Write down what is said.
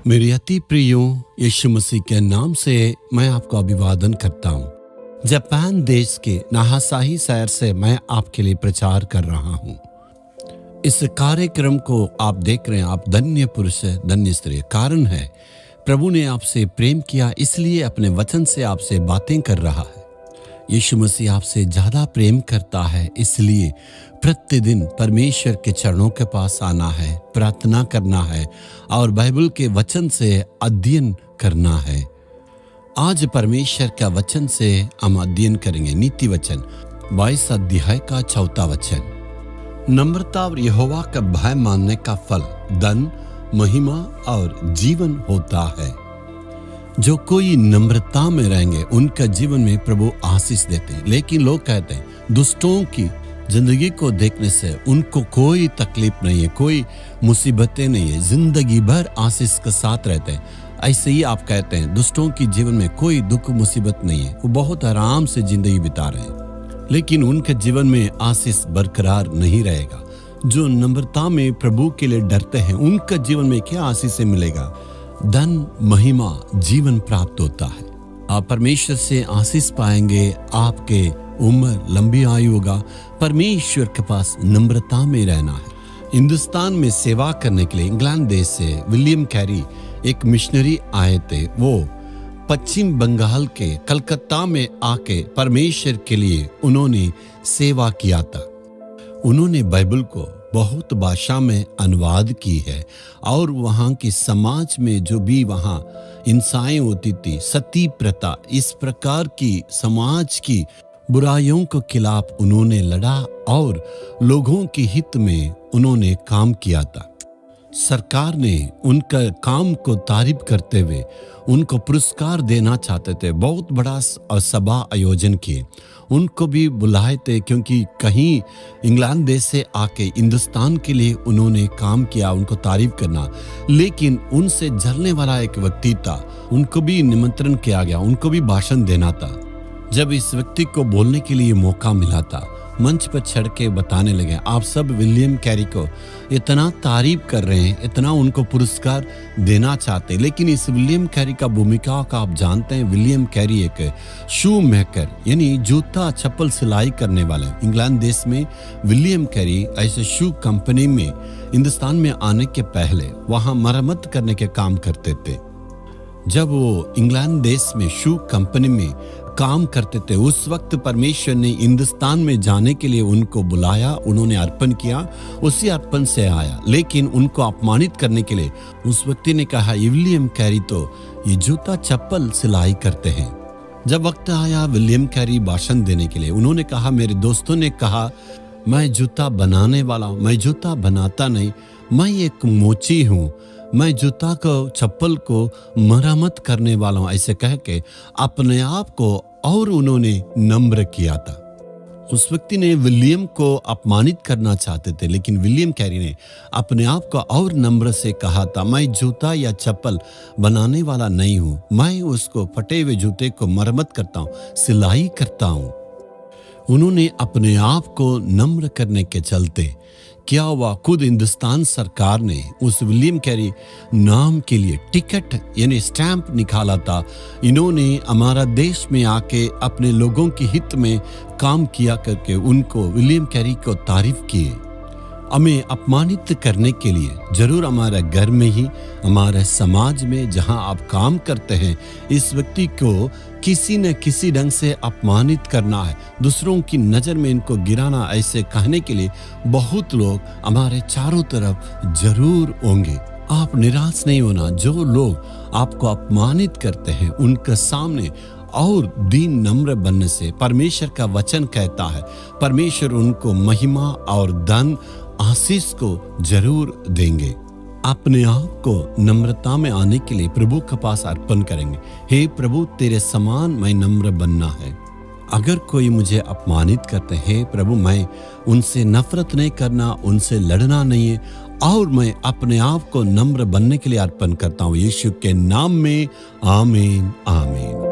मेरे अति प्रियो, यीशु मसीह के नाम से मैं आपको अभिवादन करता हूँ। जापान देश के नागासाकी शहर से मैं आपके लिए प्रचार कर रहा हूँ। इस कार्यक्रम को आप देख रहे हैं। आप धन्य पुरुष है, धन्य स्त्री। कारण है प्रभु ने आपसे प्रेम किया, इसलिए अपने वचन से आपसे बातें कर रहा है। यीशु मसीह आपसे ज्यादा प्रेम करता है, इसलिए प्रतिदिन परमेश्वर के चरणों के पास आना है, प्रार्थना करना है और बाइबल के वचन से अध्ययन करना है। आज परमेश्वर का वचन से हम अध्ययन करेंगे। नीति वचन 22 अध्याय का 4 वचन। नम्रता और यहोवा का भय मानने का फल धन, महिमा और जीवन होता है। जो कोई नम्रता में रहेंगे उनका जीवन में प्रभु आशीष देते हैं। लेकिन लोग कहते हैं दुष्टों की जिंदगी को देखने से उनको कोई तकलीफ नहीं है, कोई मुसीबतें नहीं है, जिंदगी भर आशीष के साथ रहते हैं। ऐसे ही आप कहते हैं दुष्टों की जीवन में कोई दुख मुसीबत नहीं है, वो बहुत आराम से जिंदगी बिता रहे हैं, लेकिन उनके जीवन में आशीष बरकरार नहीं रहेगा। जो नम्रता में प्रभु के लिए डरते हैं उनका जीवन में क्या आशीष मिलेगा? धन, महिमा, जीवन प्राप्त होता है। आप परमेश्वर से आशीष पाएंगे, आपके उम्र लंबी आयु होगा। परमेश्वर के पास नम्रता में रहना है। हिंदुस्तान में सेवा करने के लिए इंग्लैंड देश से विलियम कैरी एक मिशनरी आए थे। वो पश्चिम बंगाल के कलकत्ता में आके परमेश्वर के लिए उन्होंने सेवा किया था। उन्होंने बाइबल को बहुत भाषा में अनुवाद की है और वहाँ की समाज में जो भी वहाँ हिंसाएं होती थी, सती प्रथा, इस प्रकार की समाज की बुराइयों के खिलाफ उन्होंने लड़ा और लोगों के हित में उन्होंने काम किया था। सरकार ने उनका काम को तारीफ करते हुए उनको पुरस्कार देना चाहते थे। बहुत बड़ा सभा आयोजन किए, उनको भी बुलाए थे, क्योंकि कहीं इंग्लैंड देश से आके हिंदुस्तान के लिए उन्होंने काम किया, उनको तारीफ करना। लेकिन उनसे जलने वाला एक व्यक्ति था, उनको भी निमंत्रण किया गया, उनको भी भाषण देना था। जब इस व्यक्ति को बोलने के लिए मौका मिला था, मंच पर चढ़ के बताने लगे, आप सब विलियम कैरी को इतना तारीफ कर रहे हैं, इतना उनको पुरस्कार देना चाहते हैं, लेकिन इस विलियम कैरी का भूमिका का आप जानते हैं। विलियम कैरी एक शू मेकर यानी जूता चप्पल सिलाई करने वाले। इंग्लैंड देश में विलियम कैरी ऐसे शू कंपनी में हिंदुस्तान में आने के पहले वहां मरम्मत करने के काम करते थे। जब वो इंग्लैंड देश में शू कंपनी में काम करते थे, उस वक्त परमेश्वर ने हिंदुस्तान में जाने के लिए उनको बुलाया, उन्होंने अर्पण किया, उसी अर्पण से आया। लेकिन उनको अपमानित करने के लिए उस व्यक्ति ने कहा विलियम कैरी तो ये जूता चप्पल सिलाई करते हैं। जब वक्त आया विलियम कैरी भाषण देने के लिए, उन्होंने कहा मेरे दोस्तों ने कहा मैं जूता बनाने वाला हूँ, मैं जूता बनाता नहीं, मैं एक मोची हूँ, मैं जूता को चप्पल को मरम्मत करने वाला हूं। ऐसे कह के अपने आप को और उन्होंने नम्र किया था। उस व्यक्ति ने विलियम को अपमानित करना चाहते थे, लेकिन विलियम कैरी ने अपने आप को और नम्र से कहा था मैं जूता या चप्पल बनाने वाला नहीं हूं, मैं उसको फटे हुए जूते को मरम्मत करता हूं, सिलाई करता हूं। उन्होंने अपने आप को नम्र करने के चलते क्या हुआ, खुद हिंदुस्तान सरकार ने उस विलियम कैरी नाम के लिए टिकट यानी स्टैंप निकाला था। इन्होंने हमारा देश में आके अपने लोगों के हित में काम किया करके उनको विलियम कैरी को तारीफ किए। हमें अपमानित करने के लिए जरूर हमारे घर में ही, हमारे समाज में जहां आप काम करते हैं, इस व्यक्ति को किसी न किसी ढंग से अपमानित करना है, दूसरों की नजर में इनको गिराना, ऐसे कहने के लिए बहुत लोग हमारे चारों तरफ जरूर होंगे। आप निराश नहीं होना। जो लोग आपको अपमानित करते हैं उनके सामने और दीन नम्र बनने से परमेश्वर का वचन कहता है परमेश्वर उनको महिमा और धन आशीष को जरूर देंगे। अपने आप को नम्रता में आने के लिए प्रभु के पास अर्पण करेंगे। हे प्रभु, तेरे समान मैं नम्र बनना है। अगर कोई मुझे अपमानित करते हैं प्रभु, मैं उनसे नफरत नहीं करना, उनसे लड़ना नहीं है, और मैं अपने आप को नम्र बनने के लिए अर्पण करता हूँ। यीशु के नाम में आमीन आमीन।